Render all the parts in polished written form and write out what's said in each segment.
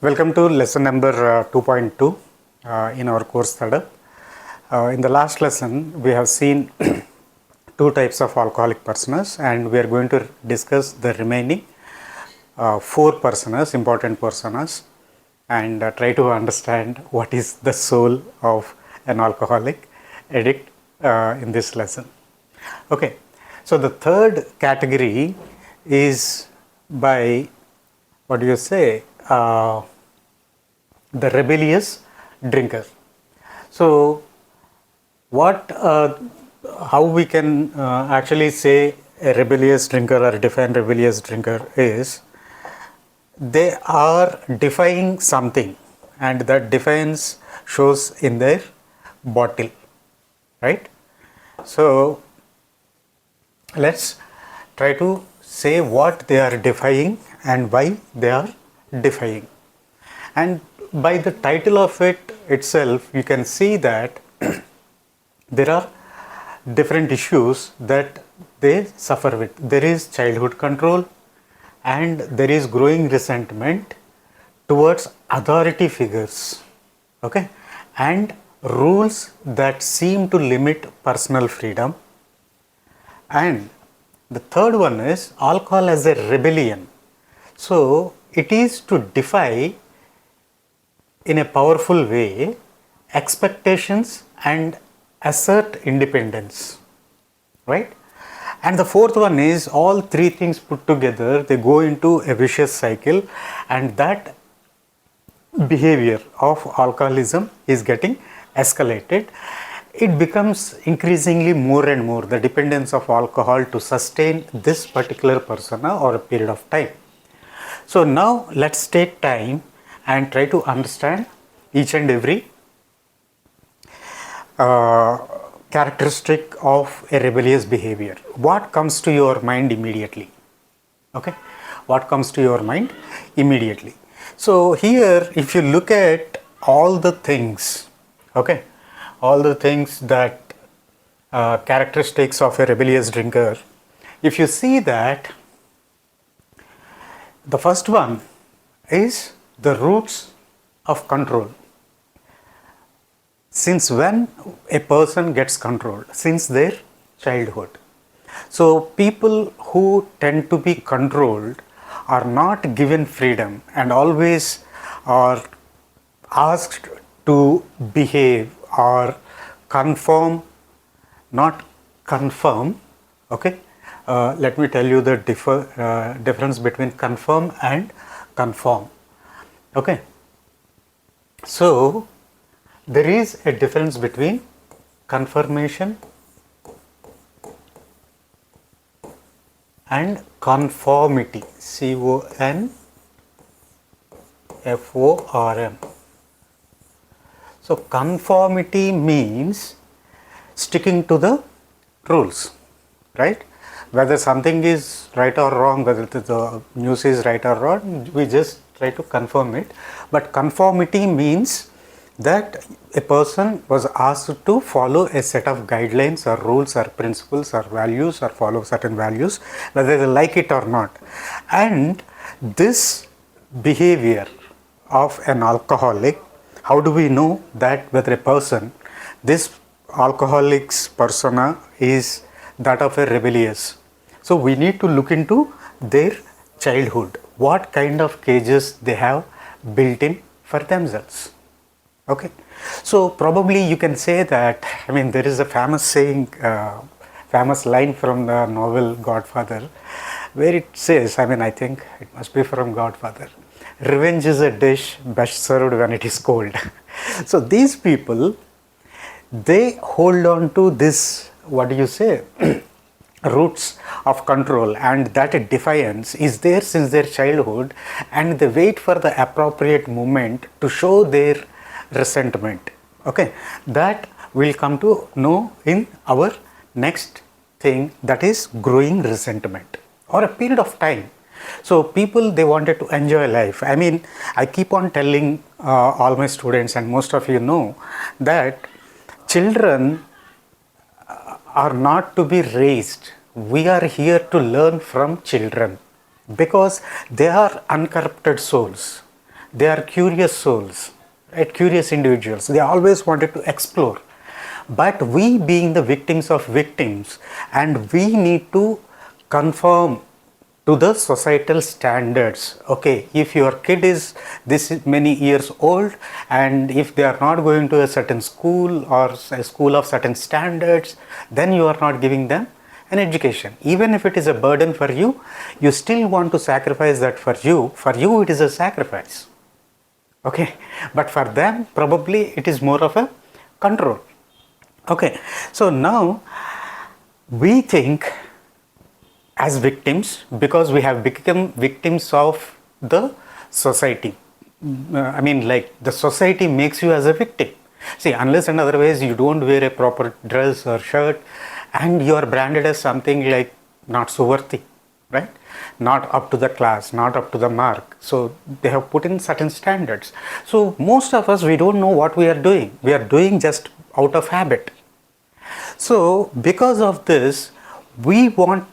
Welcome to lesson number 2.2 in our course Third. In the last lesson, we have seen two types of alcoholic personas, and we are going to discuss the remaining four personas, important personas, and try to understand what is the soul of an alcoholic addict in this lesson. Okay, so the third category is by what do you say? The rebellious drinker. So, how we can actually say a rebellious drinker or define rebellious drinker is they are defying something, and that defiance shows in their bottle, right? So, let's try to say what they are defying and why they are defying. And by the title of it itself, you can see that there are different issues that they suffer with. There is childhood control, and there is growing resentment towards authority figures, okay, and rules that seem to limit personal freedom. And the third one is alcohol as a rebellion. So it is to defy in a powerful way expectations and assert independence, right? And the fourth one is all three things put together, they go into a vicious cycle, and that behavior of alcoholism is getting escalated. It becomes increasingly more and more the dependence of alcohol to sustain this particular persona or a period of time. So now let's take time and try to understand each and every characteristic of a rebellious behavior. What comes to your mind immediately? Okay, what comes to your mind immediately? So here, if you look at all the things, okay, all the things that characteristics of a rebellious drinker, if you see that the first one is the roots of control. Since when a person gets controlled? Since their childhood. So people who tend to be controlled are not given freedom and always are asked to behave or conform, not confirm, okay. Let me tell you the difference between confirm and conform. Okay, so there is a difference between confirmation and conformity. CONFORM. So conformity means sticking to the rules, right? Whether something is right or wrong, whether the news is right or wrong, we just try to confirm it. But conformity means that a person was asked to follow a set of guidelines or rules or principles or values, or follow certain values, whether they like it or not. And this behavior of an alcoholic, how do we know that whether a person, this alcoholic's persona is that of a rebellious? So we need to look into their childhood, what kind of cages they have built in for themselves. Okay, so probably you can say that, I mean, there is a famous saying, famous line from the novel Godfather, where it says, I mean, I think it must be from Godfather, revenge is a dish best served when it is cold. So these people, they hold on to this, what do you say, roots of control, and that defiance is there since their childhood, and they wait for the appropriate moment to show their resentment. Okay, that we'll come to know in our next thing, that is growing resentment or a period of time. So people, they wanted to enjoy life. I mean, I keep on telling all my students, and most of you know, that children are not to be raised. We are here to learn from children because they are uncorrupted souls. They are curious souls, right? Curious individuals. They always wanted to explore. But we being the victims of victims, and we need to conform to the societal standards. Okay, if your kid is this many years old, and if they are not going to a certain school or a school of certain standards, then you are not giving them an education. Even if it is a burden for you, you still want to sacrifice that for you. For you it is a sacrifice. Okay, but for them probably it is more of a control. Okay, so now we think as victims because we have become victims of the society. I mean, like, the society makes you as a victim. See, unless and otherwise you don't wear a proper dress or shirt, and you are branded as something like not so worthy, right? Not up to the class, not up to the mark. So they have put in certain standards. So most of us, we don't know what we are doing. We are doing just out of habit. So because of this, we want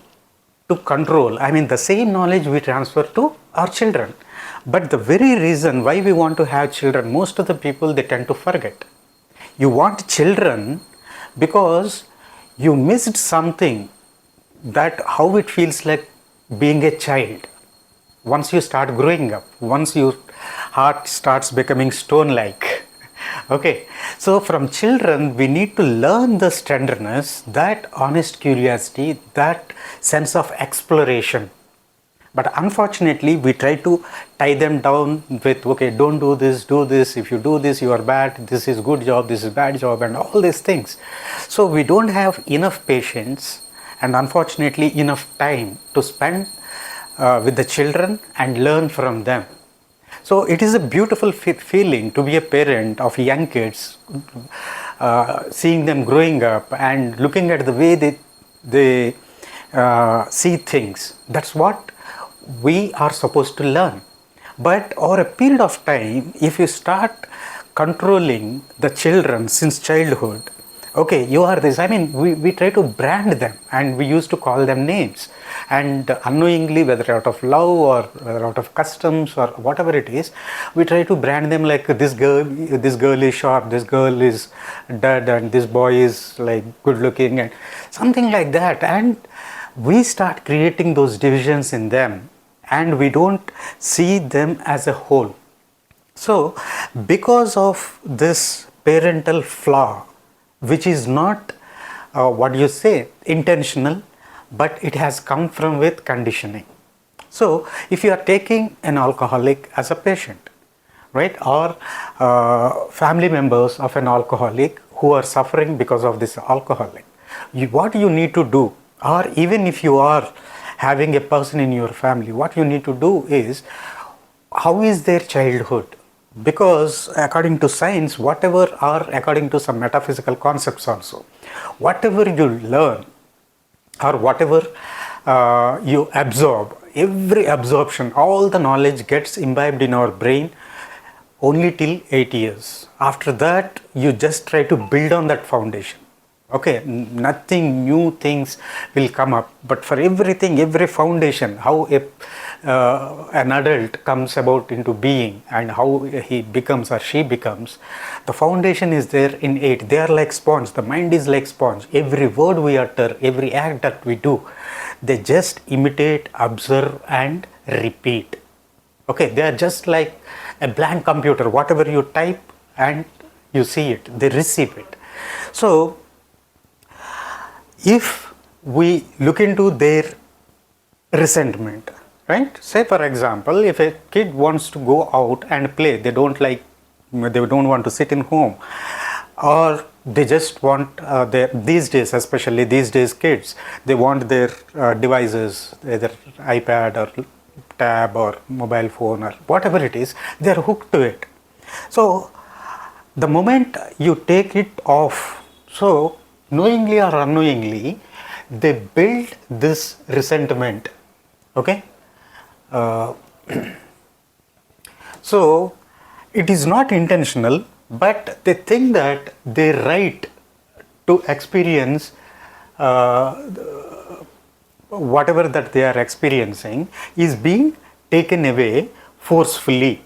to control. I mean, the same knowledge we transfer to our children. But the very reason why we want to have children, most of the people, they tend to forget. You want children because you missed something, that how it feels like being a child. Once you start growing up, once your heart starts becoming stone like. Okay, so from children we need to learn this tenderness, that honest curiosity, that sense of exploration. But unfortunately we try to tie them down with, okay, don't do this, if you do this you are bad, this is good job, this is bad job, and all these things. So we don't have enough patience and unfortunately enough time to spend with the children and learn from them. So it is a beautiful feeling to be a parent of young kids, seeing them growing up and looking at the way they see things. That's what we are supposed to learn. But over a period of time, if you start controlling the children since childhood, okay, you are this. I mean, we try to brand them and we used to call them names. And unknowingly, whether out of love or whether out of customs or whatever it is, we try to brand them like this girl is short, this girl is dead, and this boy is like good looking, and something like that. And we start creating those divisions in them and we don't see them as a whole. So, because of this parental flaw, which is not intentional, but it has come from with conditioning. So if you are taking an alcoholic as a patient, right, or family members of an alcoholic who are suffering because of this alcoholic, what you need to do, or even if you are having a person in your family, what you need to do is, how is their childhood? Because according to science, whatever, or according to some metaphysical concepts also, whatever you learn or whatever you absorb, every absorption, all the knowledge gets imbibed in our brain only till 8 years. After that, you just try to build on that foundation. Okay, nothing new things will come up, but for everything, every foundation, how an adult comes about into being and how he becomes or she becomes, the foundation is there in 8. They are like sponge. The mind is like sponge. Every word we utter, every act that we do, they just imitate, observe and repeat. Okay, they are just like a blank computer. Whatever you type and you see it, they receive it. So if we look into their resentment, right? Say for example, if a kid wants to go out and play, they don't want to sit in home, or they just want these days kids, they want their devices, either iPad or tab or mobile phone or whatever it is, they are hooked to it. So the moment you take it off, so knowingly or unknowingly, they build this resentment. Okay, so it is not intentional, but they think that their right to experience whatever that they are experiencing is being taken away forcefully.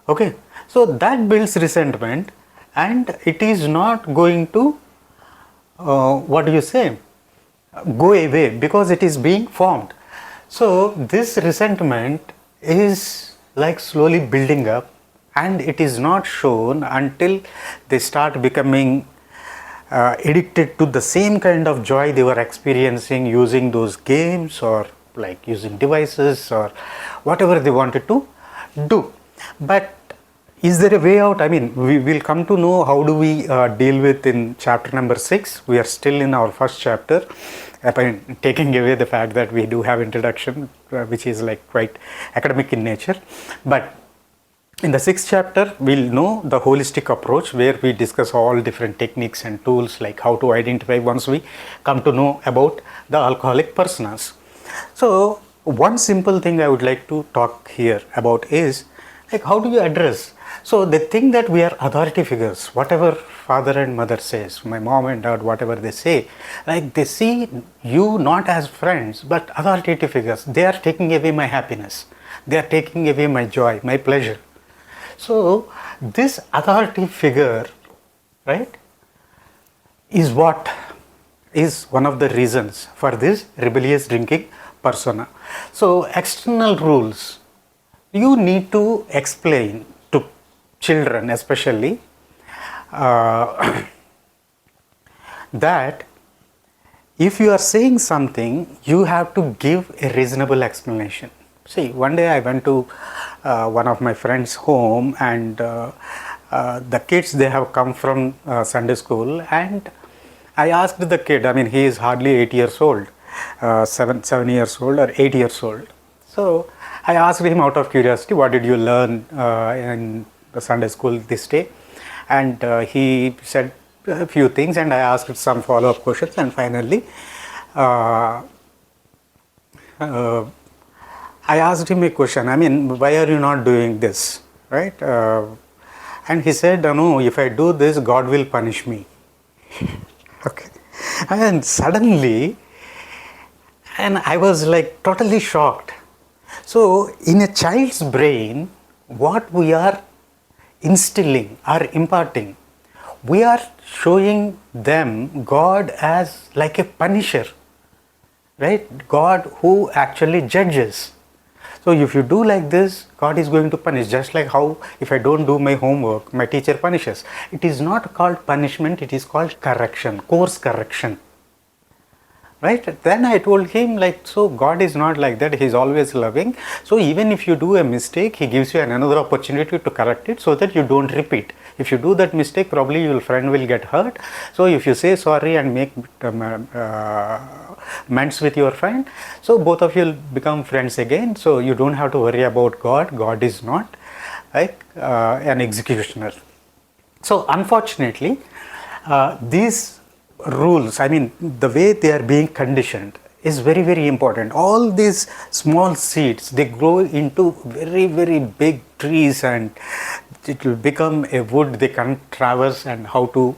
Okay, so that builds resentment, and it is not going to what do you say, go away, because it is being formed. So this resentment is like slowly building up, and it is not shown until they start becoming addicted to the same kind of joy they were experiencing using those games, or like using devices, or whatever they wanted to do. But is there a way out? I mean, we will come to know how do we deal with in chapter number 6. We are still in our first chapter, taking away the fact that we do have introduction, which is like quite academic in nature. But in the 6th chapter, we'll know the holistic approach, where we discuss all different techniques and tools, like how to identify once we come to know about the alcoholic personas. So one simple thing I would like to talk here about is, like, how do you address? So they think that we are authority figures. Whatever father and mother says, my mom and dad, whatever they say, like they see you not as friends but authoritative figures. They are taking away my happiness. They are taking away my joy, my pleasure. So this authority figure, right, is what is one of the reasons for this rebellious drinking persona. So external rules, you need to explain to children especially that if you are saying something, you have to give a reasonable explanation. See, one day I went to one of my friends' home, and the kids, they have come from Sunday school, and I asked the kid, I mean, he is hardly 8 years old, 7 years old or 8 years old. So I asked him out of curiosity, what did you learn in the Sunday school this day? And he said a few things, and I asked some follow-up questions, and finally I asked him a question, I mean, why are you not doing this, right? And he said, no, if I do this, God will punish me. Okay. And suddenly, and I was like totally shocked. So in a child's brain, what we are instilling or imparting, we are showing them God as like a punisher, right? God who actually judges. So if you do like this, God is going to punish, just like how if I don't do my homework, my teacher punishes. It is not called punishment, it is called correction, course correction. Right? Then I told him, like, so God is not like that, He is always loving. So even if you do a mistake, He gives you another opportunity to correct it so that you don't repeat. If you do that mistake, probably your friend will get hurt. So if you say sorry and make amends with your friend, so both of you will become friends again. So you don't have to worry about God. God is not like an executioner. So unfortunately, these rules, I mean, the way they are being conditioned is very, very important. All these small seeds, they grow into very, very big trees, and it will become a wood they can traverse, and how to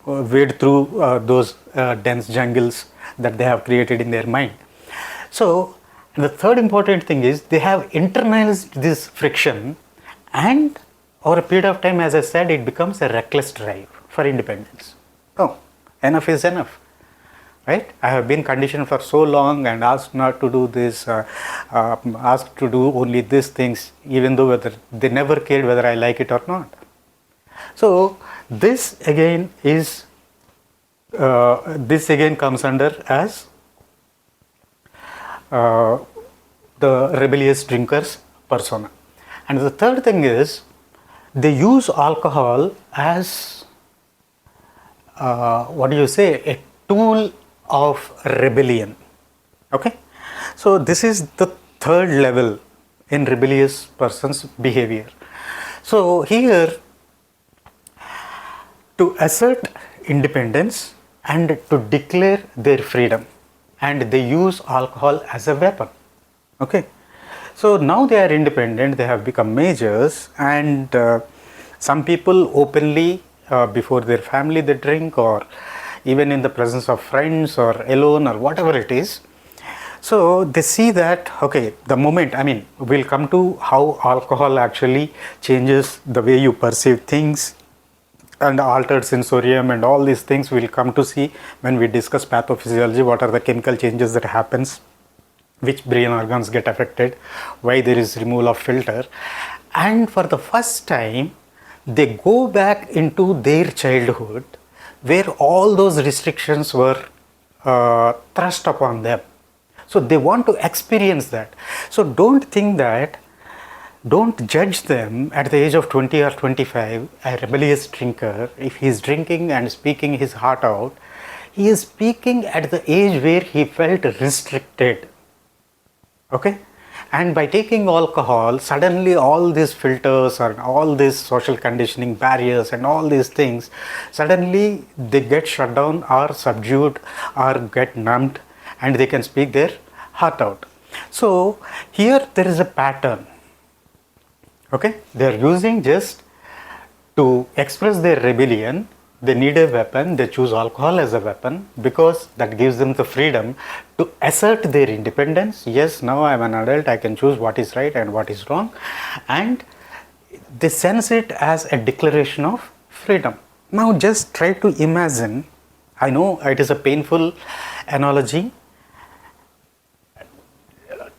wade through those dense jungles that they have created in their mind. So the third important thing is they have internalized this friction, and over a period of time, as I said, it becomes a reckless drive for independence. Oh, enough is enough, right? I have been conditioned for so long and asked not to do this, asked to do only these things, even though whether they never cared whether I like it or not. So this again is, this again comes under as the rebellious drinkers persona. And the third thing is they use alcohol as a tool of rebellion. Okay, so this is the third level in rebellious person's behavior. So here, to assert independence and to declare their freedom, and they use alcohol as a weapon. Okay, so now they are independent, they have become majors, and some people openly before their family they drink, or even in the presence of friends or alone or whatever it is. So they see that, okay, the moment, I mean, we'll come to how alcohol actually changes the way you perceive things, and altered sensorium and all these things we'll come to see when we discuss pathophysiology. What are the chemical changes that happens, which brain organs get affected, why there is removal of filter. And for the first time they go back into their childhood where all those restrictions were thrust upon them. So they want to experience that. So don't think that, don't judge them at the age of 20 or 25, a rebellious drinker. If he is drinking and speaking his heart out, he is speaking at the age where he felt restricted. Okay? And by taking alcohol, suddenly all these filters and all these social conditioning barriers and all these things, suddenly they get shut down or subdued or get numbed, and they can speak their heart out. So here there is a pattern. Okay, they are using just to express their rebellion. They need a weapon, they choose alcohol as a weapon because that gives them the freedom to assert their independence. Yes, now I am an adult, I can choose what is right and what is wrong, and they sense it as a declaration of freedom. Now just try to imagine, I know it is a painful analogy,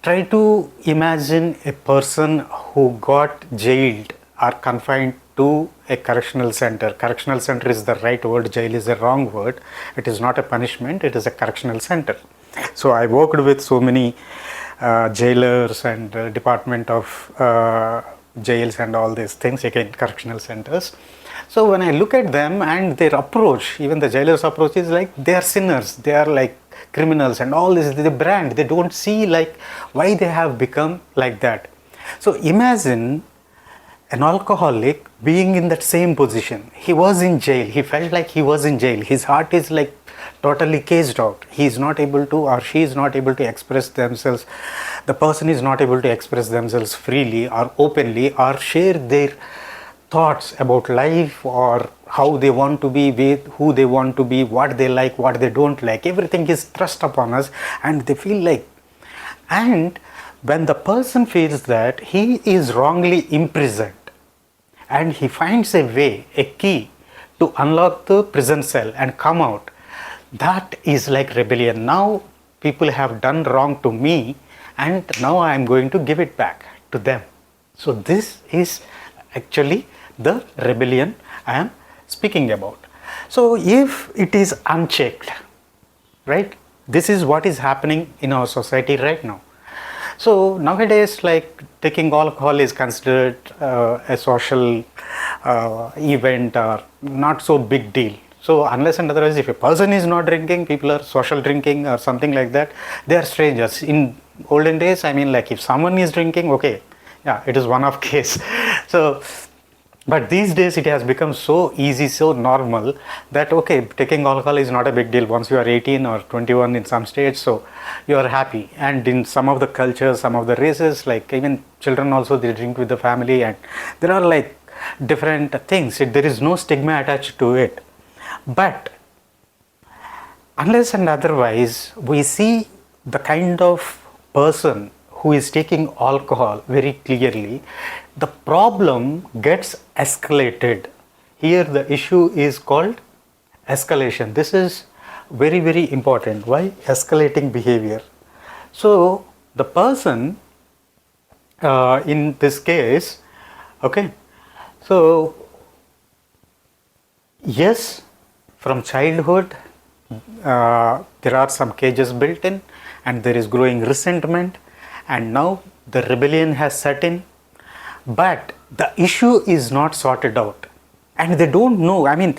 try to imagine a person who got jailed or confined to a correctional center. Correctional center is the right word, jail is the wrong word. It is not a punishment, it is a correctional center. So I worked with so many jailers and department of jails and all these things, again correctional centers. So when I look at them and their approach, even the jailers' approach is like they are sinners, they are like criminals and all this, the brand, they don't see like why they have become like that. So imagine an alcoholic being in that same position. He was in jail, he felt like he was in jail, his heart is like totally caged out, he is not able to, or she is not able to express themselves, the person is not able to express themselves freely or openly or share their thoughts about life or how they want to be, with who they want to be, what they like, what they don't like. Everything is thrust upon us and they feel like, and when the person feels that he is wrongly imprisoned and he finds a way, a key to unlock the prison cell and come out, that is like rebellion. Now people have done wrong to me and now I am going to give it back to them. So this is actually the rebellion I am speaking about. So if it is unchecked, right, this is what is happening in our society right now. So nowadays, like taking alcohol is considered a social event or not so big deal. So unless and otherwise, if a person is not drinking, people are social drinking or something like that, they are strangers. In olden days, I mean, like if someone is drinking, okay, yeah, it is one of case. So but these days it has become so easy, so normal that okay, taking alcohol is not a big deal once you are 18 or 21 in some states, so you are happy. And in some of the cultures, some of the races, like even children also, they drink with the family, and there are like different things. There is no stigma attached to it. But unless and otherwise, we see the kind of person who is taking alcohol very clearly, the problem gets escalated. Here the issue is called escalation. This is very, very important. Why? Escalating behavior. So the person in this case, okay, so yes, from childhood there are some cages built in and there is growing resentment, and now the rebellion has set in, but the issue is not sorted out and they don't know. I mean,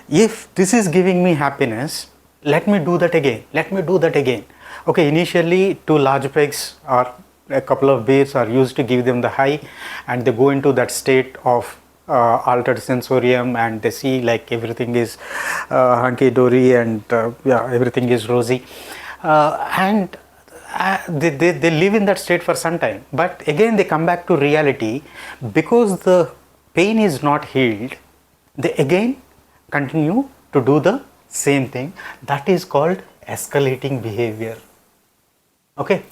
if this is giving me happiness, let me do that again, let me do that again. Okay, initially 2 large pegs or a couple of beers are used to give them the high, and they go into that state of altered sensorium, and they see like everything is hunky-dory and yeah, everything is rosy, and they live in that state for some time, but again they come back to reality because the pain is not healed. They again continue to do the same thing. That is called escalating behavior. Okay,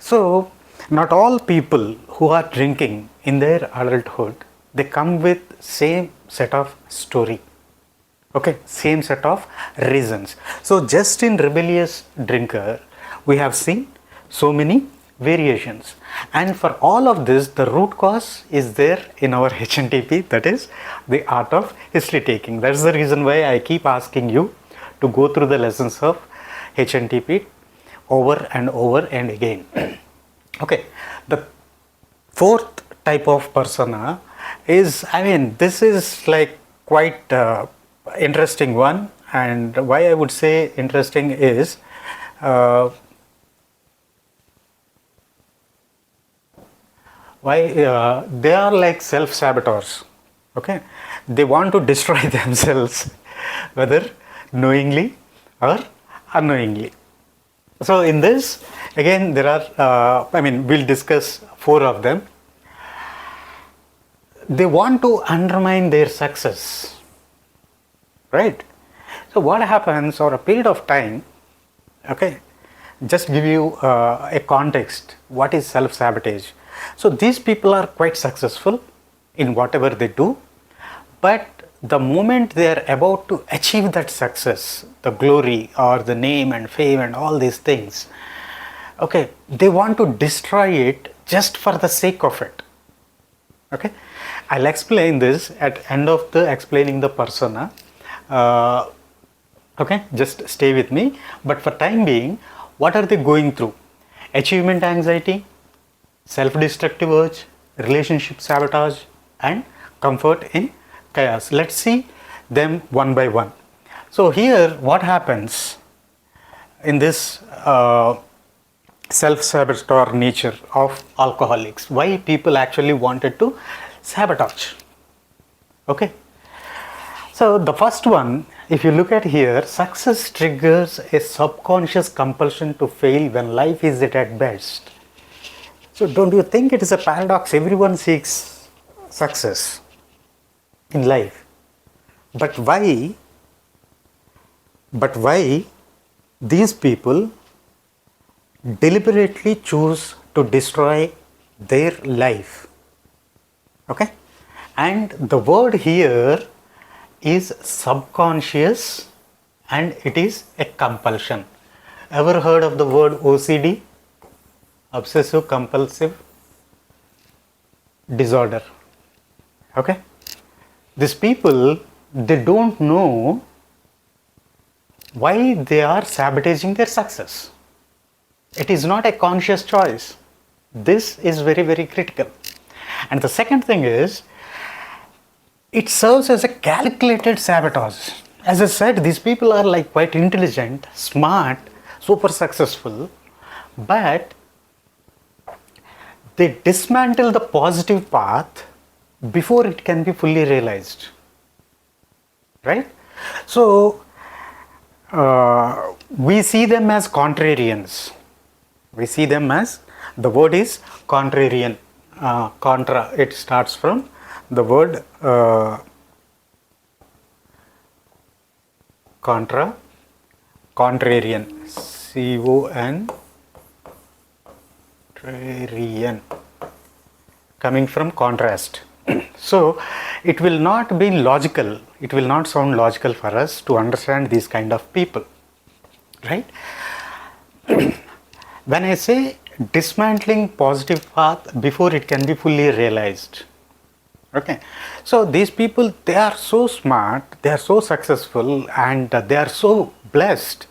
so not all people who are drinking in their adulthood, they come with same set of story. Okay, same set of reasons. So just in Rebellious Drinker, we have seen so many variations, and for all of this the root cause is there in our HNTP, that is the art of history taking. That's the reason why I keep asking you to go through the lessons of HNTP over and over and again. Okay, the fourth type of persona is, I mean, this is like quite interesting one, and why I would say interesting is they are like self-saboteurs. Okay, they want to destroy themselves, whether knowingly or unknowingly. So in this, again, there are, we'll discuss four of them. They want to undermine their success, right? So what happens over a period of time, okay, just give you a context, what is self-sabotage? So these people are quite successful in whatever they do, but the moment they are about to achieve that success, the glory or the name and fame and all these things, okay, they want to destroy it just for the sake of it. Okay, I'll explain this at end of the explaining the persona. Okay, just stay with me. But for time being, what are they going through? Achievement anxiety, self-destructive urge, relationship sabotage, and comfort in chaos. Let's see them one by one. So here what happens in this self-saboteur nature of alcoholics, why people actually wanted to sabotage. Okay, so the first one, if you look at here, success triggers a subconscious compulsion to fail when life is at best. So don't you think it is a paradox? Everyone seeks success in life, but why these people deliberately choose to destroy their life? Okay, and the word here is subconscious, and it is a compulsion. Ever heard of the word OCD? Obsessive compulsive disorder. Okay, these people, they don't know why they are sabotaging their success. It is not a conscious choice. This is very, very critical. And the second thing is, it serves as a calculated sabotage. As I said, these people are like quite intelligent, smart, super successful, but they dismantle the positive path before it can be fully realized, right? So we see them as contrarians. We see them as, the word is contrarian, contra, it starts from the word contra, contrarian, contrarian, coming from contrast. So it will not be logical, it will not sound logical for us to understand these kind of people, right? When I say dismantling positive path before it can be fully realized, okay, so these people, they are so smart, they are so successful, and they are so blessed,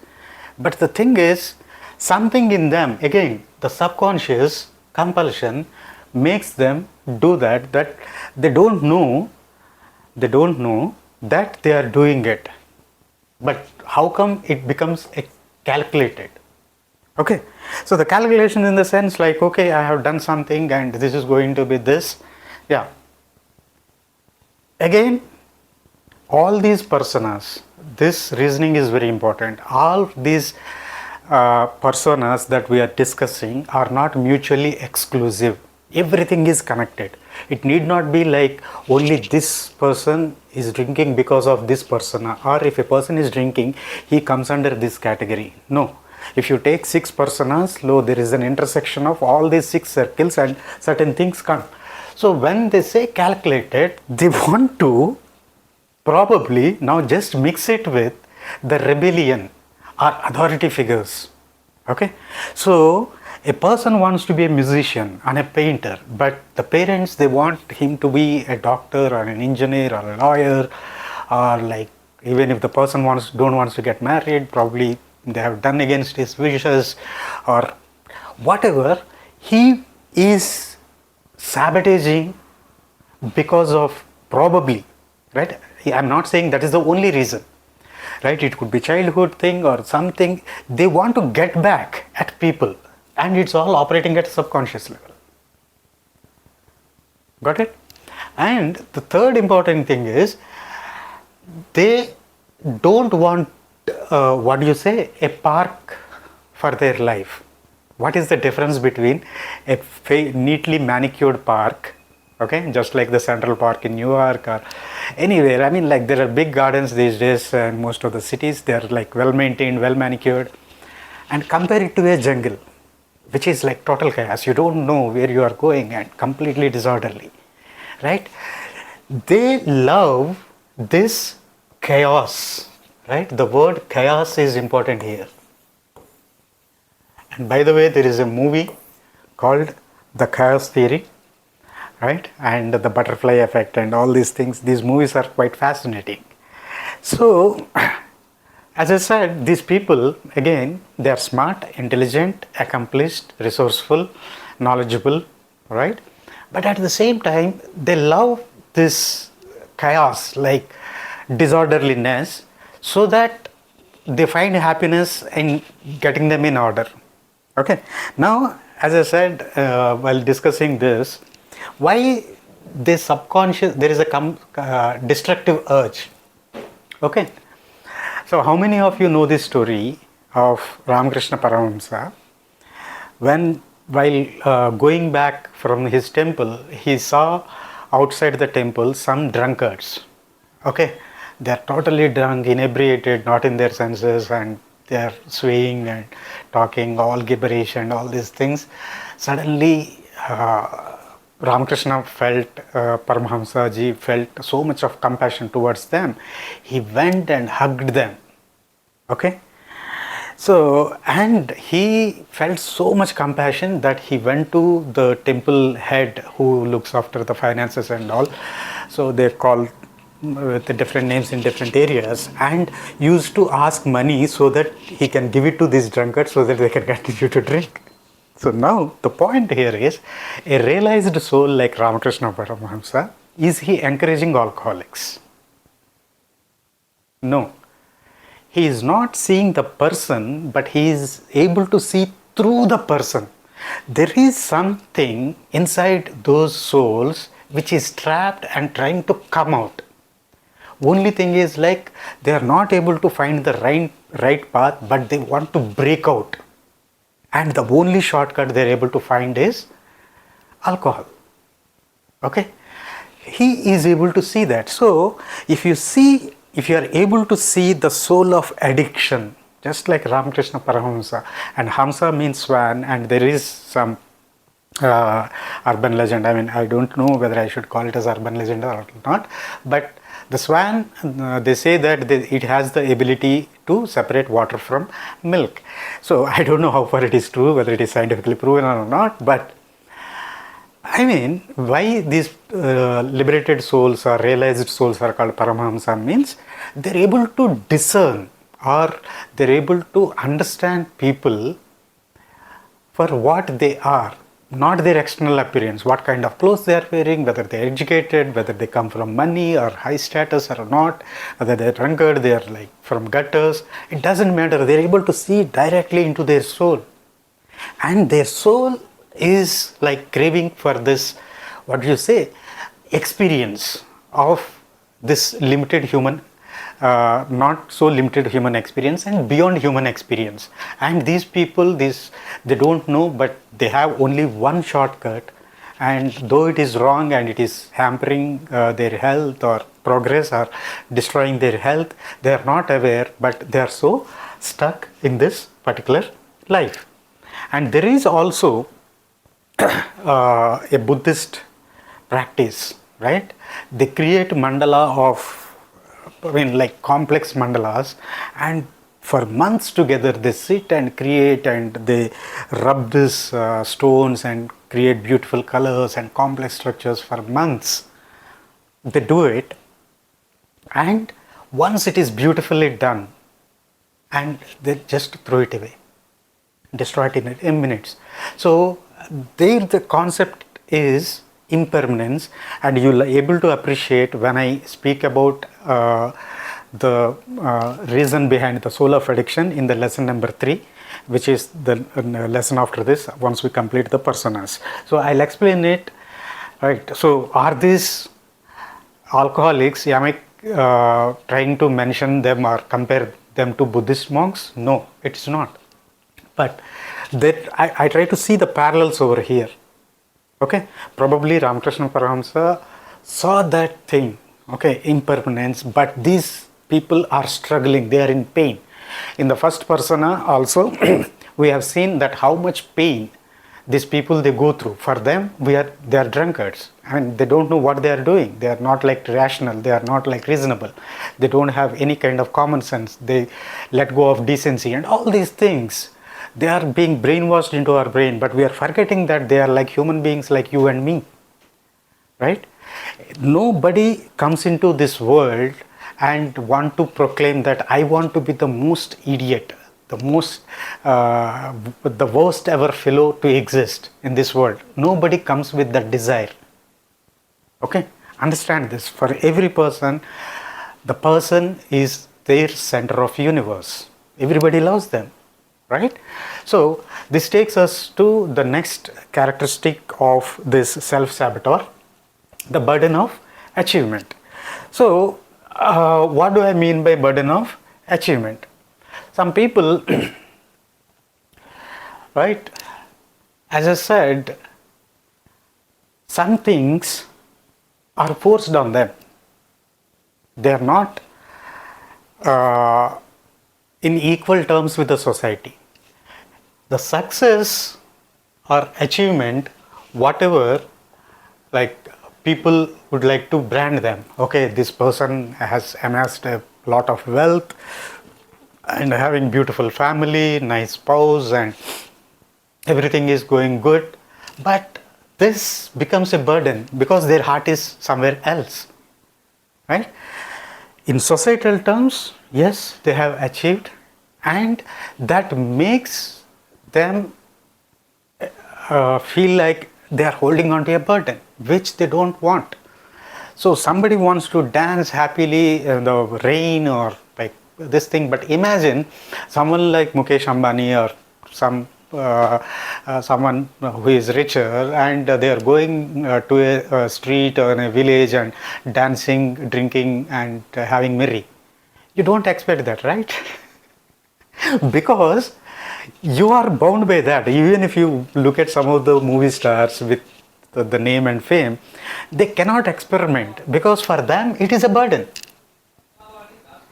but the thing is, something in them, again, the subconscious compulsion makes them do that they don't know that they are doing it, but how come it becomes a calculated? Okay, so the calculation in the sense like, okay, I have done something and this is going to be this, yeah. Again, all these personas, this reasoning is very important. All these personas that we are discussing are not mutually exclusive. Everything is connected. It need not be like only this person is drinking because of this persona, or if a person is drinking, he comes under this category. No, If you take 6 personas, there is an intersection of all these 6 circles and certain things come. So when they say calculated, they want to probably now just mix it with the rebellion or authority figures. Okay, so a person wants to be a musician and a painter, but the parents, they want him to be a doctor or an engineer or a lawyer, or like even if the person don't wants to get married, probably they have done against his wishes or whatever, he is sabotaging because of probably, right? I'm not saying that is the only reason, right? It could be childhood thing or something. They want to get back at people, and it's all operating at a subconscious level. Got it? And the third important thing is they don't want a park for their life. What is the difference between a neatly manicured park, okay, just like the Central Park in New York or anywhere? I mean, like there are big gardens these days in most of the cities. They are like well maintained, well manicured, and compare it to a jungle, which is like total chaos. You don't know where you are going and completely disorderly, right? They love this chaos, right? The word chaos is important here. And by the way, there is a movie called The Chaos Theory, right? And the butterfly effect and all these things. These movies are quite fascinating. So, as I said, these people, again, they are smart, intelligent, accomplished, resourceful, knowledgeable, right? But at the same time, they love this chaos, like disorderliness, so that they find happiness in getting them in order. Okay. Now, as I said while discussing this, why there is a destructive urge. Okay. So, how many of you know this story of Ramakrishna Paramahamsa? While going back from his temple, he saw outside the temple some drunkards. Okay, they are totally drunk, inebriated, not in their senses, and they are swaying and talking all gibberish and all these things. Suddenly, Ramakrishna felt, Paramahamsa ji felt so much of compassion towards them. He went and hugged them. Okay. So, and he felt so much compassion that he went to the temple head who looks after the finances and all. So, they call with the different names in different areas, and used to ask money so that he can give it to these drunkards so that they can continue to drink. So, now the point here is, a realized soul like Ramakrishna Paramahamsa, is he encouraging alcoholics? No. He is not seeing the person, but he is able to see through the person. There is something inside those souls which is trapped and trying to come out. Only thing is, like, they are not able to find the right path, but they want to break out. And the only shortcut they are able to find is alcohol. Okay? He is able to see that. So, if you are able to see the soul of addiction, just like Ramakrishna Paramahamsa, and Hamsa means swan, and there is some urban legend. I mean, I don't know whether I should call it as urban legend or not, but the swan, they say that it has the ability to separate water from milk. So, I don't know how far it is true, whether it is scientifically proven or not, but I mean, why these liberated souls or realized souls are called Paramahamsa means they are able to discern, or they are able to understand people for what they are, not their external appearance, what kind of clothes they are wearing, whether they are educated, whether they come from money or high status or not, whether they are drunkard, they are like from gutters. It doesn't matter. They are able to see directly into their soul, and their soul is like craving for this, experience of this limited human, not so limited human experience and beyond human experience. And these people, they don't know, but they have only one shortcut, and though it is wrong and it is hampering their health or progress or destroying their health, they are not aware, but they are so stuck in this particular life. And there is also a Buddhist practice, right? They create mandala of, like complex mandalas, and for months together they sit and create, and they rub these stones and create beautiful colors and complex structures for months. They do it, and once it is beautifully done, and they just throw it away, destroy it in minutes. So there the concept is impermanence, and you'll be able to appreciate when I speak about the reason behind the soul of addiction in the lesson number 3, which is the lesson after this, once we complete the personas. So I'll explain it, right? So are these alcoholics? Am I trying to mention them or compare them to Buddhist monks? No, it's not. But that I try to see the parallels over here. Okay, probably Ramakrishna Paramahamsa saw that thing, okay, impermanence, but these people are struggling, they are in pain. In the first persona also, we have seen that how much pain these people they go through. For them, they are drunkards, and they don't know what they are doing. They are not like rational, they are not like reasonable, they don't have any kind of common sense, they let go of decency and all these things. They are being brainwashed into our brain, but we are forgetting that they are like human beings like you and me, right? Nobody comes into this world and want to proclaim that I want to be the most idiot, the most the worst ever fellow to exist in this world. Nobody comes with that desire. Okay, understand this. For every person, the person is their center of universe. Everybody loves them, right? So this takes us to the next characteristic of this self-saboteur, the burden of achievement. So what do I mean by burden of achievement? Some people, right, as I said, some things are forced on them. They are not in equal terms with the society. The success or achievement, whatever, like people would like to brand them. Okay, this person has amassed a lot of wealth and having beautiful family, nice spouse, and everything is going good. But this becomes a burden because their heart is somewhere else, right? In societal terms, yes, they have achieved, and that makes them feel like they are holding on to a burden which they don't want. So somebody wants to dance happily in the rain or like this thing, but imagine someone like Mukesh Ambani or someone who is richer, and they are going to a street or in a village and dancing, drinking and having merry. You don't expect that, right? Because you are bound by that. Even if you look at some of the movie stars with the name and fame, they cannot experiment because for them it is a burden,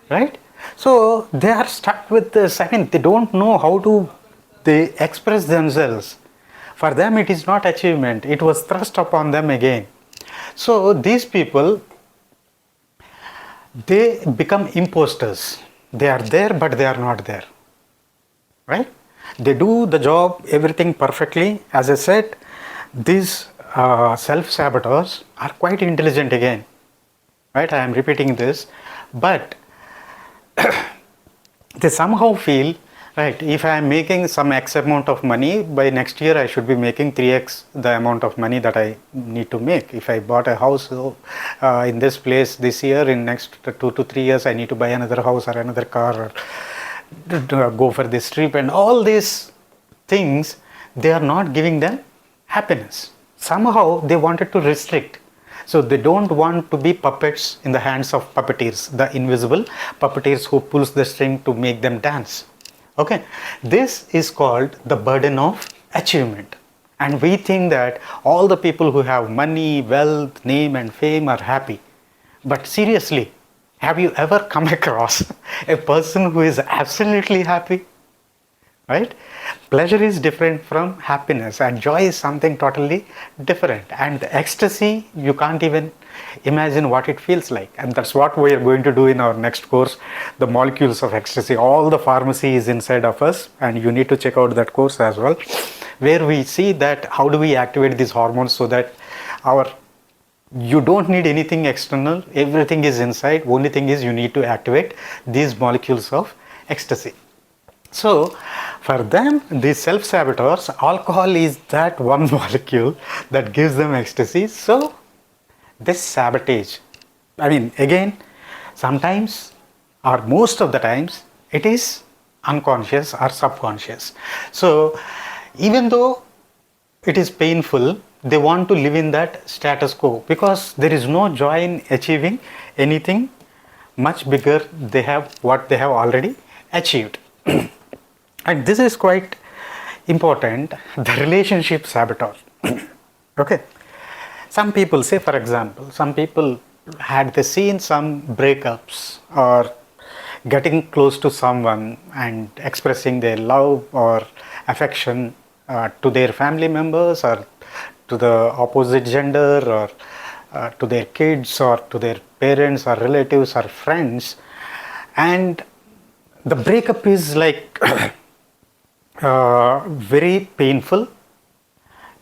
right? So they are stuck with this. I mean, they don't know how to they express themselves. For them it is not achievement, it was thrust upon them again. So these people, they become imposters. They are there but they are not there, right? They do the job, everything perfectly. As I said, these self-saboteurs are quite intelligent again, right? I am repeating this, but they somehow feel, right, if I am making some X amount of money, by next year I should be making 3x the amount of money that I need to make. If I bought a house in this place this year, in next 2 to 3 years I need to buy another house or another car, or go for this trip, and all these things, they are not giving them happiness. Somehow they wanted to restrict. So they don't want to be puppets in the hands of puppeteers, the invisible puppeteers who pulls the string to make them dance. Okay, this is called the burden of achievement. And we think that all the people who have money, wealth, name and fame are happy. But seriously, have you ever come across a person who is absolutely happy? right? Pleasure is different from happiness, and joy is something totally different. And the ecstasy, you can't even imagine what it feels like. And that's what we are going to do in our next course, the molecules of ecstasy. All the pharmacy is inside of us, and you need to check out that course as well, where we see that how do we activate these hormones so that our you don't need anything external, everything is inside. Only thing is you need to activate these molecules of ecstasy. So for them, these self-saboteurs, alcohol is that one molecule that gives them ecstasy. So this sabotage, I mean, again, sometimes or most of the times it is unconscious or subconscious. So even though it is painful, they want to live in that status quo because there is no joy in achieving anything much bigger they have what they have already achieved. And this is quite important, the relationship sabotage. Okay, some people say, for example, some people had they seen some breakups or getting close to someone and expressing their love or affection to their family members or to the opposite gender or to their kids or to their parents or relatives or friends, and the breakup is like very painful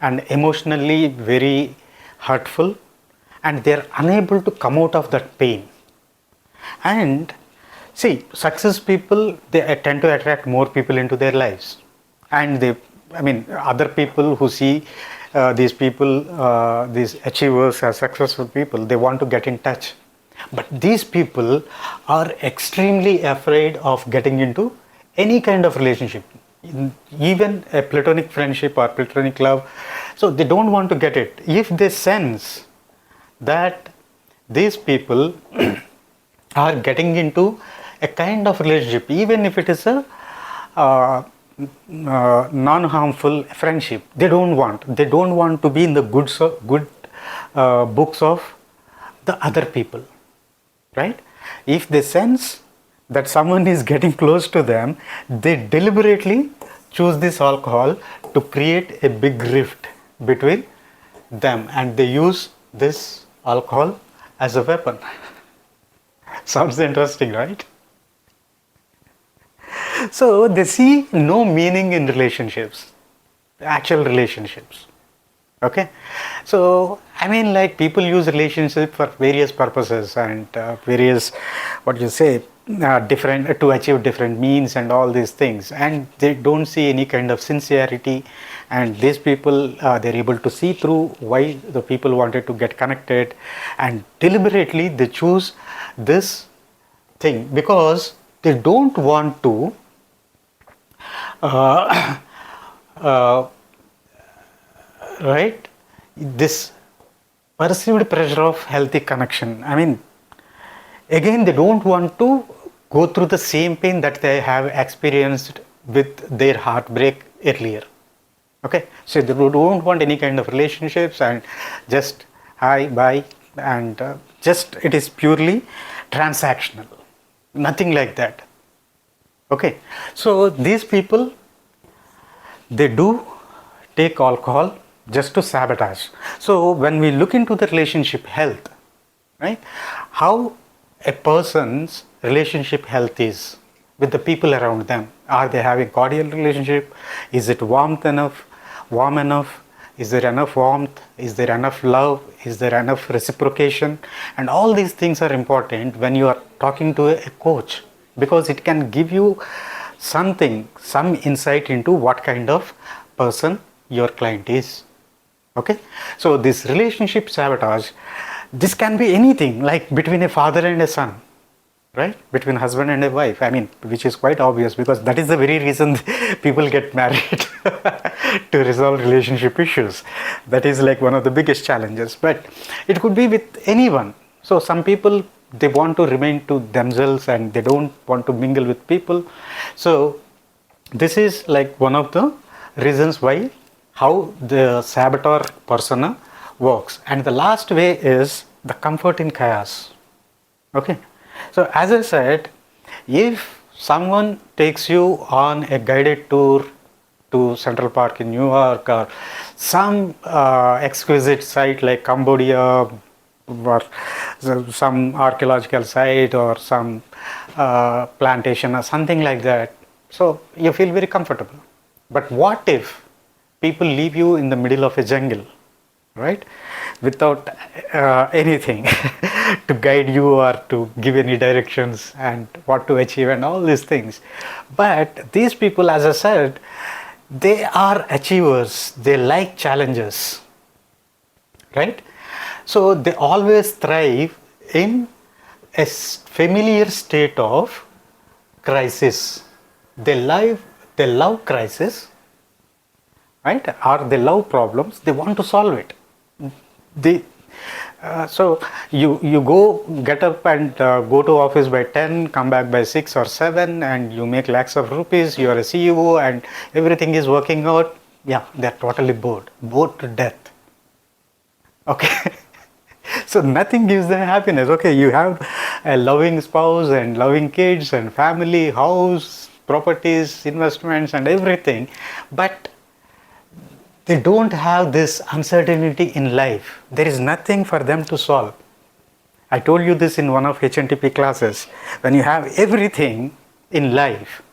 and emotionally very hurtful, and they are unable to come out of that pain. And see, success people, they tend to attract more people into their lives, and they, I mean, other people who see these people, these achievers as successful people, they want to get in touch. But these people are extremely afraid of getting into any kind of relationship, even a platonic friendship or platonic love. So they don't want to get it. If they sense that these people are getting into a kind of relationship, even if it is a non-harmful friendship, they don't want to be in the good books of the other people, right? If they sense that someone is getting close to them, they deliberately choose this alcohol to create a big rift between them, and they use this alcohol as a weapon. Sounds interesting, right? So they see no meaning in relationships, actual relationships. Okay, so I mean, like, people use relationship for various purposes and various, what you say, different to achieve different means and all these things, and they don't see any kind of sincerity. And these people, they're able to see through why the people wanted to get connected, and deliberately they choose this thing because they don't want to right, this perceived pressure of healthy connection. I mean, again, they don't want to go through the same pain that they have experienced with their heartbreak earlier. Okay, so they don't want any kind of relationships and just hi, bye, and just it is purely transactional, nothing like that. Okay, so these people, they do take alcohol just to sabotage. So when we look into the relationship health, right, how a person's relationship health is with the people around them. Are they having cordial relationship? Is it warm enough? Is there enough warmth? Is there enough love? Is there enough reciprocation? And all these things are important when you are talking to a coach, because it can give you some insight into what kind of person your client is. Okay, so this relationship sabotage, this can be anything, like between a father and a son, right, between husband and a wife. I mean, which is quite obvious because that is the very reason people get married to resolve relationship issues. That is like one of the biggest challenges, but it could be with anyone. So some people, they want to remain to themselves and they don't want to mingle with people. So this is like one of the reasons why how the saboteur persona works. And the last way is the comfort in chaos. Okay, so as I said, if someone takes you on a guided tour to Central Park in New York, or some exquisite site like Cambodia, or some archaeological site, or some plantation or something like that, so you feel very comfortable. But what if people leave you in the middle of a jungle, right, without anything to guide you or to give any directions and what to achieve and all these things? But these people, as I said, they are achievers, they like challenges, right? So they always thrive in a familiar state of crisis. They love crisis, right? Or they love problems, they want to solve it. They so you go get up and go to office by 10, come back by 6 or 7, and you make lakhs of rupees, you are a CEO and everything is working out. Yeah, they're totally bored to death. Okay. So nothing gives them happiness. Okay, you have a loving spouse and loving kids and family, house, properties, investments and everything, but they don't have this uncertainty in life. There is nothing for them to solve. I told you this in one of HNTP classes. When you have everything in life,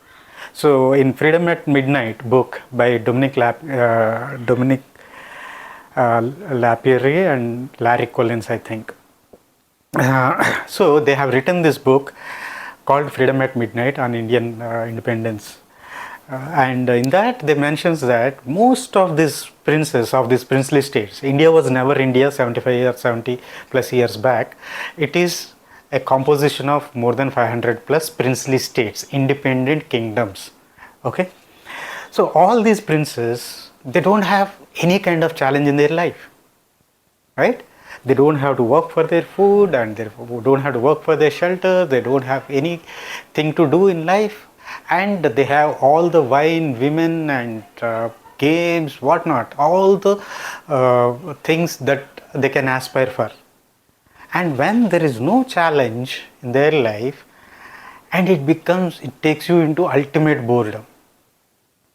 so in Freedom at Midnight book by Dominic Lapierre and Larry Collins, I think. So they have written this book called Freedom at Midnight on Indian independence. And in that they mentions that most of these princes of these princely states, India was never India 75 or 70 plus years back. It is a composition of more than 500 plus princely states, independent kingdoms. Okay, so all these princes, they don't have any kind of challenge in their life, right? They don't have to work for their food, and they don't have to work for their shelter. They don't have anything to do in life, and they have all the wine, women and games, whatnot, all the things that they can aspire for. And when there is no challenge in their life, and it takes you into ultimate boredom.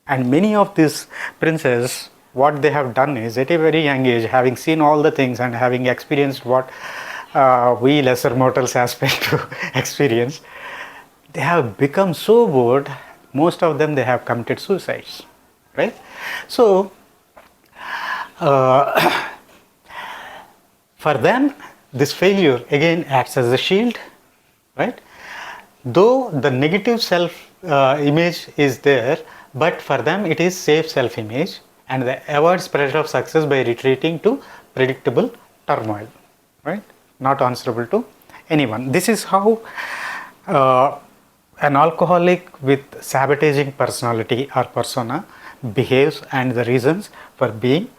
And many of these princes, what they have done is, at a very young age, having seen all the things and having experienced what we lesser mortals aspire to experience, they have become so bored. Most of them, they have committed suicides, right? So for them, this failure again acts as a shield, right? Though the negative self image is there, but for them it is safe self image, and they avoid pressure of success by retreating to predictable turmoil, right? Not answerable to anyone. This is how an alcoholic with sabotaging personality or persona behaves, and the reasons for being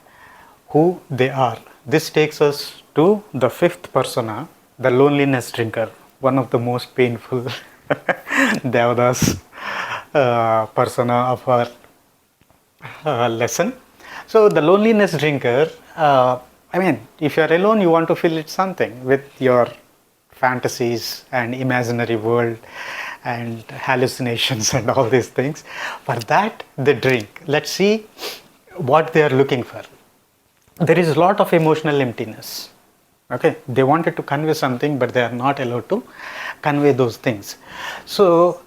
who they are. This takes us to the fifth persona, the loneliness drinker, one of the most painful Devadas persona of our lesson. So the loneliness drinker, if you are alone, you want to fill it something with your fantasies and imaginary world and hallucinations and all these things. For that, they drink. Let's see what they are looking for. There is a lot of emotional emptiness. Okay, they wanted to convey something, but they are not allowed to convey those things. So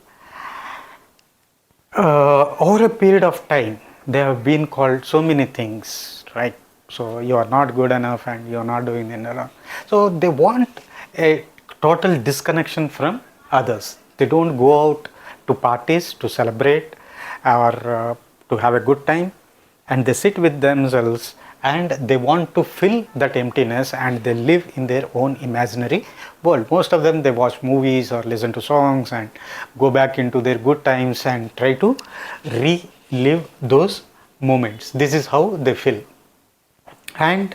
over a period of time, they have been called so many things, right? So you are not good enough and you are not doing enough. So they want a total disconnection from others. They don't go out to parties to celebrate or to have a good time, and they sit with themselves and they want to fill that emptiness, and they live in their own imaginary world. Most of them, they watch movies or listen to songs and go back into their good times and try to relive those moments. This is how they feel. And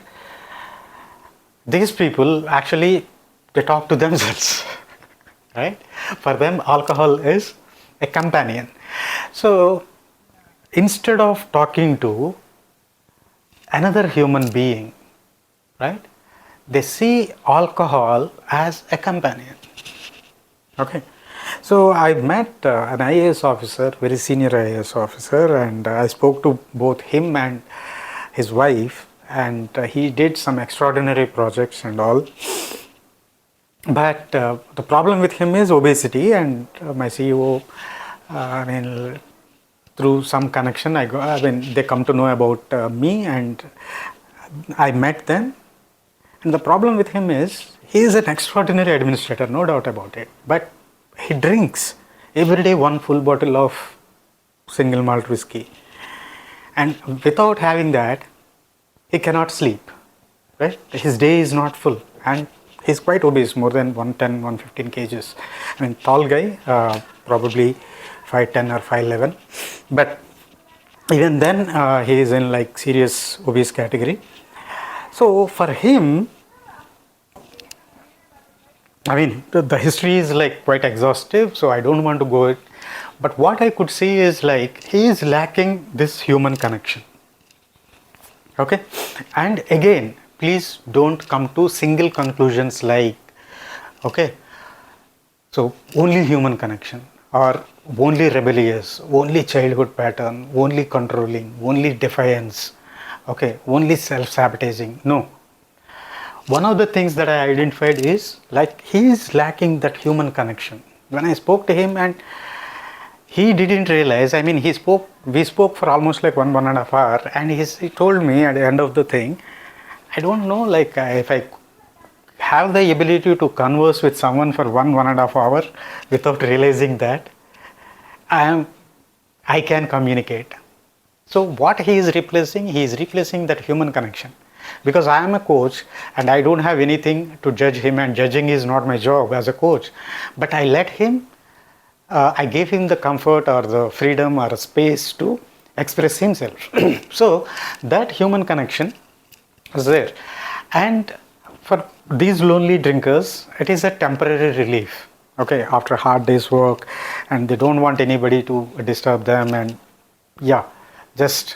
these people actually, they talk to themselves, right? For them, alcohol is a companion. So instead of talking to another human being, right, they see alcohol as a companion. Okay, So I met an IAS officer, very senior IAS officer, and I spoke to both him and his wife, and he did some extraordinary projects and all. But the problem with him is obesity, and my CEO, I mean, through some connection, they come to know about me, and I met them. And the problem with him is he is an extraordinary administrator, no doubt about it. But he drinks every day one full bottle of single malt whiskey, and without having that, he cannot sleep. Right? His day is not full, and he's quite obese, more than 110, 115 kgs. I mean, tall guy, probably 5'10 or 5'11, but even then he is in like serious obese category. So for him, I mean, the history is like quite exhaustive, so I don't want to go it. But what I could see is like he is lacking this human connection. Okay, and again, please don't come to single conclusions like, okay, so only human connection, or only rebellious, only childhood pattern, only controlling, only defiance, okay, only self-sabotaging. No. One of the things that I identified is like he is lacking that human connection. When I spoke to him, and he didn't realize, I mean, we spoke for almost like 1.5 hours, and he told me at the end of the thing, I don't know, like if I have the ability to converse with someone for 1.5 hours without realizing that I can communicate. So what he is replacing that human connection. Because I am a coach and I don't have anything to judge him, and judging is not my job as a coach, but I let him, I gave him the comfort or the freedom or a space to express himself. So that human connection is there, and for these lonely drinkers, it is a temporary relief. Okay, after a hard day's work, and they don't want anybody to disturb them, and yeah, just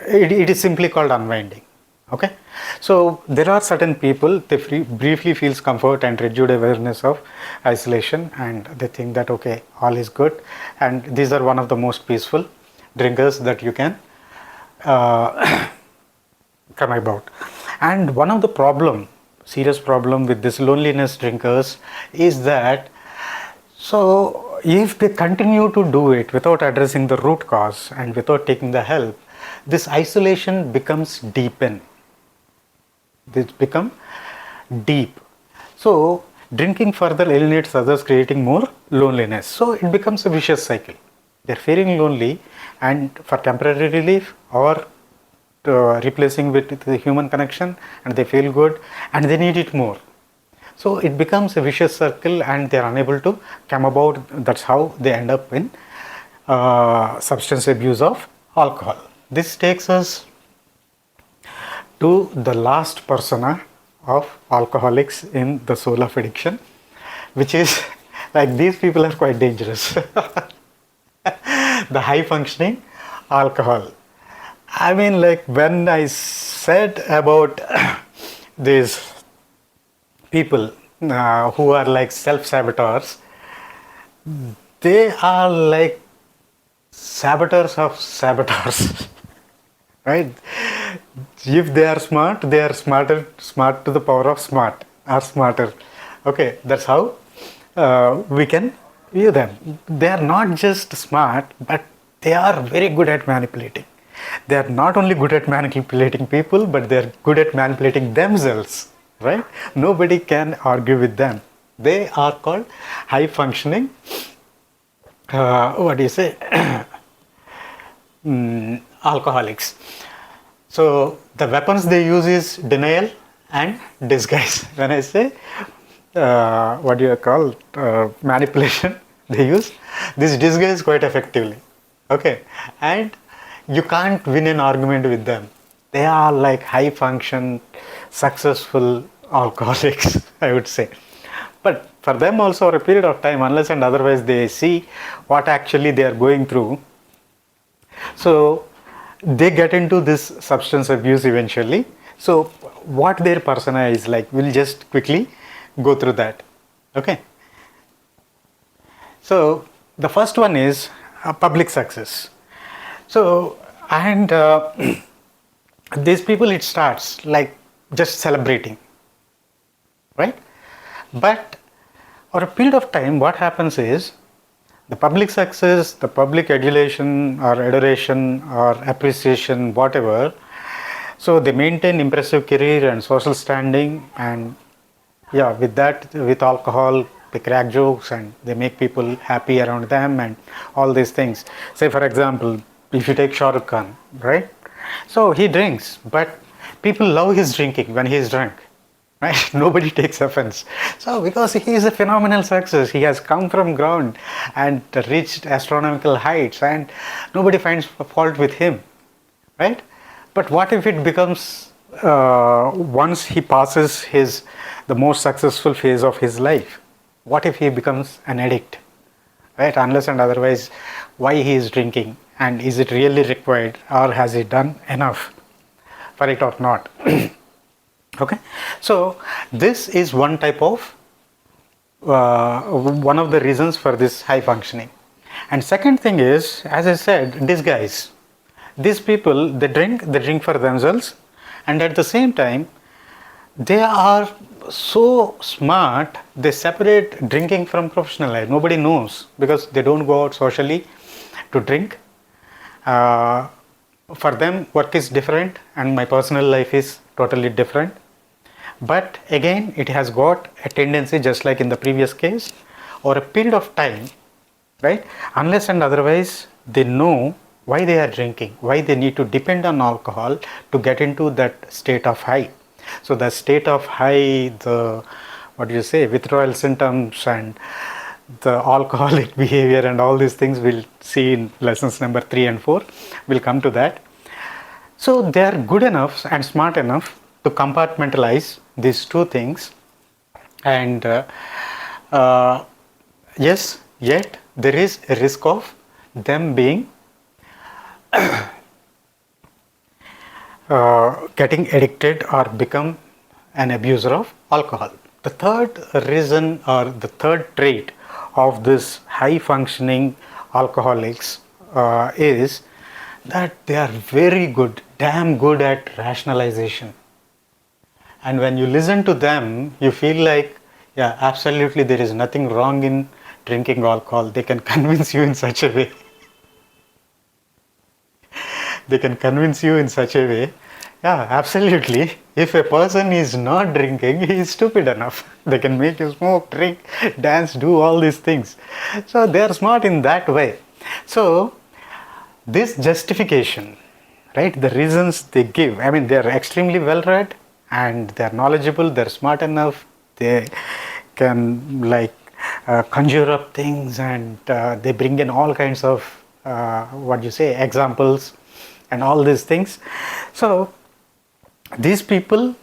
it is simply called unwinding. Okay, so there are certain people, they briefly feels comfort and rigid awareness of isolation, and they think that okay, all is good, and these are one of the most peaceful drinkers that you can come about. And one of the serious problem with this loneliness drinkers is that, so if they continue to do it without addressing the root cause and without taking the help, this isolation becomes deepen. This become deep. So drinking further alienates others, creating more loneliness. So it becomes a vicious cycle. They're feeling lonely, and for temporary relief or replacing with the human connection, and they feel good and they need it more. So it becomes a vicious circle, and they are unable to come about. That's how they end up in substance abuse of alcohol. This takes us to the last persona of alcoholics in the soul of addiction, which is like these people are quite dangerous. The high functioning alcohol. I mean, like when I said about these people who are like self-saboteurs, they are like saboteurs of saboteurs. Right? If they are smart, they are smart to the power of smart, or smarter. Okay, that's how we can view them. They are not just smart, but they are very good at manipulating. They are not only good at manipulating people, but they are good at manipulating themselves. Right? Nobody can argue with them. They are called high functioning, alcoholics. So the weapons they use is denial and disguise. When I say manipulation, they use this disguise quite effectively. Okay, and you can't win an argument with them. They are like high function, successful alcoholics, I would say. But for them also, for a period of time, unless and otherwise they see what actually they are going through, so they get into this substance abuse eventually. So what their persona is like, we'll just quickly go through that. Okay. So the first one is public success. So, and these people, it starts like just celebrating, right? But for a period of time, what happens is the public success, the public adulation or adoration or appreciation, whatever. So they maintain impressive career and social standing, and yeah, with that, with alcohol, they crack jokes and they make people happy around them and all these things. Say, for example, if you take Shah Rukh Khan, right? So he drinks, but people love his drinking when he is drunk, right? Nobody takes offense. So because he is a phenomenal success, he has come from ground and reached astronomical heights, and nobody finds fault with him, right? But what if it becomes once he passes the most successful phase of his life? What if he becomes an addict, right? Unless and otherwise, why he is drinking, and is it really required, or has he done enough for it or not? Okay, so this is one type of one of the reasons for this high functioning. And second thing is, as I said, disguise. These people, they drink for themselves, and at the same time they are so smart, they separate drinking from professional life. Nobody knows because they don't go out socially to drink. For them, work is different and my personal life is totally different. But again, it has got a tendency, just like in the previous case, over a period of time, right? Unless and otherwise they know why they are drinking, why they need to depend on alcohol to get into that state of high. So the state of high, the withdrawal symptoms and the alcoholic behavior and all these things we'll see in lessons number 3 and 4. We'll come to that. So they are good enough and smart enough to compartmentalize these two things, and yes, yet there is a risk of them being getting addicted or become an abuser of alcohol. The third reason or the third trait of this high functioning alcoholics is that they are very good, damn good at rationalization. And when you listen to them, you feel like, yeah, absolutely there is nothing wrong in drinking alcohol. They can convince you in such a way. They can convince you in such a way. Yeah, absolutely. If a person is not drinking, he is stupid enough. They can make you smoke, drink, dance, do all these things. So they are smart in that way. So this justification, right, the reasons they give, I mean, they are extremely well read and they are knowledgeable, they are smart enough, they can conjure up things, and they bring in all kinds of examples and all these things. So these people,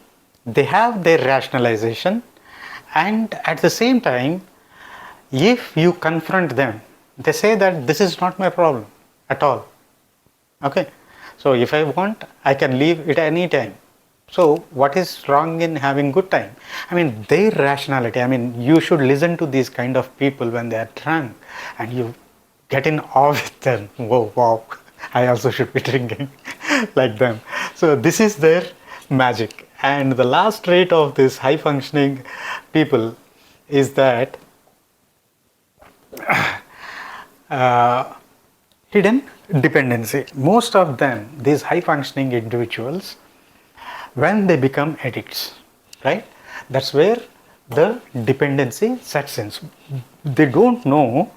they have their rationalization, and at the same time, if you confront them, they say that this is not my problem at all. Okay, so if I want, I can leave it any time. So what is wrong in having good time? I mean, their rationality, I mean, you should listen to these kind of people when they are drunk and you get in awe with them. Whoa, wow, I also should be drinking like them. So this is their magic. And the last trait of this high functioning people is that hidden dependency. Most of them, these high functioning individuals, when they become addicts, right, that's where the dependency sets in. They don't know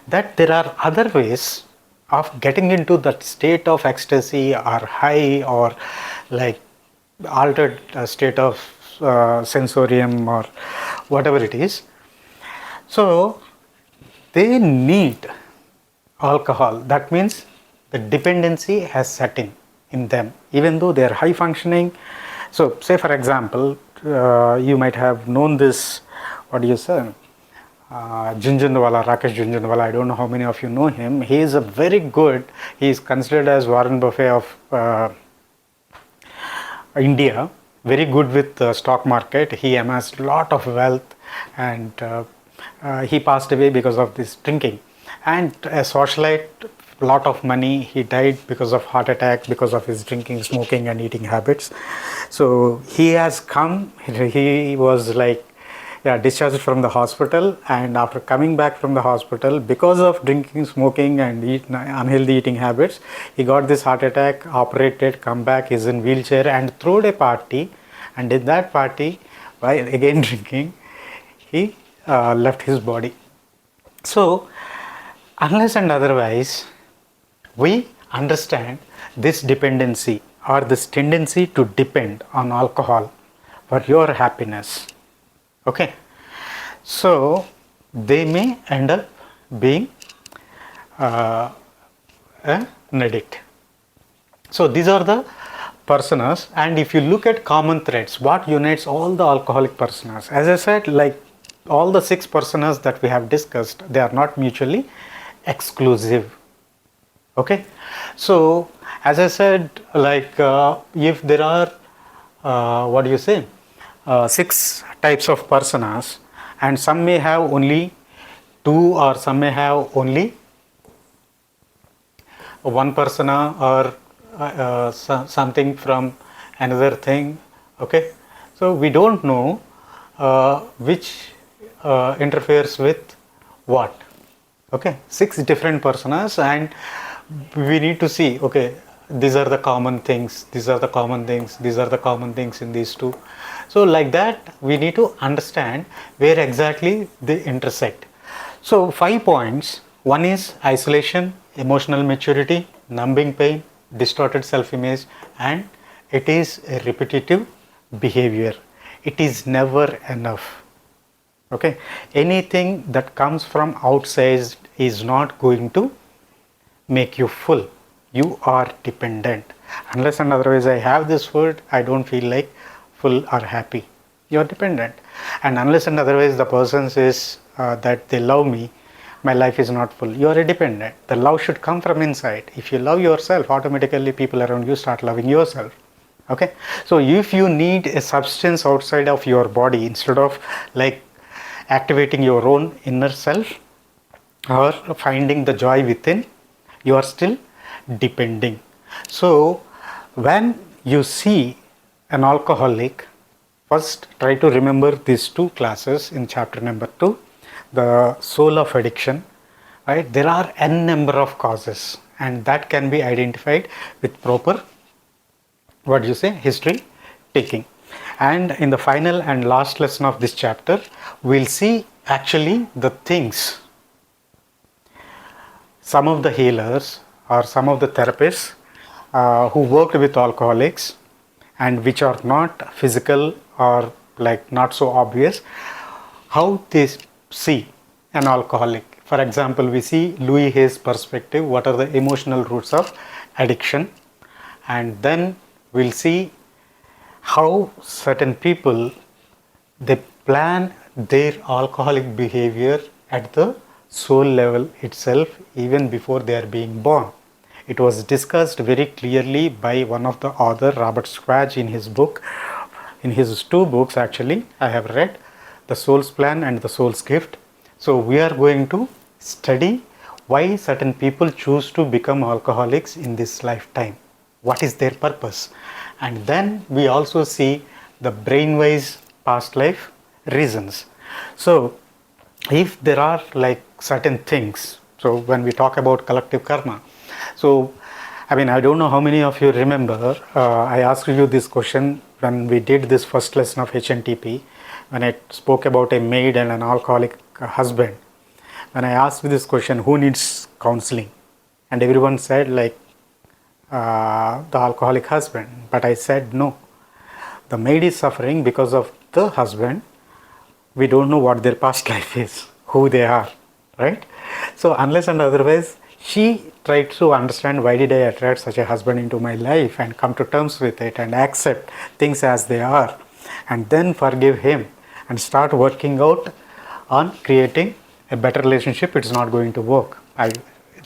that there are other ways of getting into that state of ecstasy or high or like altered state of sensorium or whatever it is. So they need alcohol. That means the dependency has set in them, even though they are high functioning. So say for example, you might have known this, Jhunjhunwala, Rakesh Jhunjhunwala. I don't know how many of you know him. He is a very good, he is considered as Warren Buffett of India, very good with the stock market. He amassed a lot of wealth, and he passed away because of this drinking. And a socialite, lot of money, he died because of heart attack, because of his drinking, smoking and eating habits. So he has come, he was like, yeah, discharged from the hospital, and after coming back from the hospital, because of drinking, smoking and unhealthy eating habits, he got this heart attack, operated, come back, is in wheelchair and threw a party, and in that party, while again drinking, he left his body. So unless and otherwise we understand this dependency or this tendency to depend on alcohol for your happiness, okay, so they may end up being an addict. So these are the personas, and if you look at common threads, what unites all the alcoholic personas, as I said, like all the 6 personas that we have discussed, they are not mutually exclusive. Okay, so as I said, like if there are 6 types of personas, and some may have only 2 or some may have only 1 persona or something from another thing. Okay, so we don't know which interferes with what. Okay, 6 different personas, and we need to see, okay, these are the common things, these are the common things, these are the common things in these 2. So like that we need to understand where exactly they intersect. So 5 points. One is isolation, emotional maturity, numbing pain, distorted self-image, and it is a repetitive behavior. It is never enough. Okay, anything that comes from outside is not going to make you full. You are dependent. Unless and otherwise I have this food, I don't feel like full or happy. You are dependent. And unless and otherwise the person says that they love me, my life is not full. You are a dependent. The love should come from inside. If you love yourself, automatically people around you start loving yourself. Okay, so if you need a substance outside of your body, instead of like activating your own inner self or finding the joy within, you are still depending. So when you see an alcoholic, first try to remember these 2 classes in chapter number 2, the soul of addiction, right? There are n number of causes, and that can be identified with proper history taking. And in the final and last lesson of this chapter, we'll see actually the things some of the healers or some of the therapists who worked with alcoholics, and which are not physical or like not so obvious, how they see an alcoholic. For example, we see Louis Hay's perspective, what are the emotional roots of addiction, and then we'll see how certain people, they plan their alcoholic behavior at the soul level itself, even before they are being born. It was discussed very clearly by one of the author, Robert Scratch, in his book, in his 2 books actually, I have read, The Soul's Plan and The Soul's Gift. So we are going to study why certain people choose to become alcoholics in this lifetime. What is their purpose? And then we also see the brain-wise past life reasons. So if there are like certain things, so when we talk about collective karma, so I mean, I don't know how many of you remember, I asked you this question when we did this first lesson of HNTP, when I spoke about a maid and an alcoholic husband. When I asked this question, who needs counseling? And everyone said like the alcoholic husband. But I said no. The maid is suffering because of the husband. We don't know what their past life is, who they are, right? So unless and otherwise, she tried to understand, why did I attract such a husband into my life, and come to terms with it and accept things as they are, and then forgive him and start working out on creating a better relationship. It's not going to work. I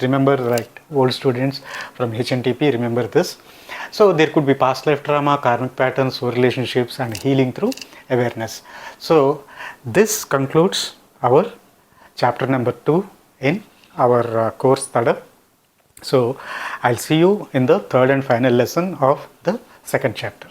remember, like old students from HNTP remember this. So there could be past life trauma, karmic patterns, relationships, and healing through awareness. So this concludes our chapter number 2 in our course Tada. So I'll see you in the third and final lesson of the second chapter.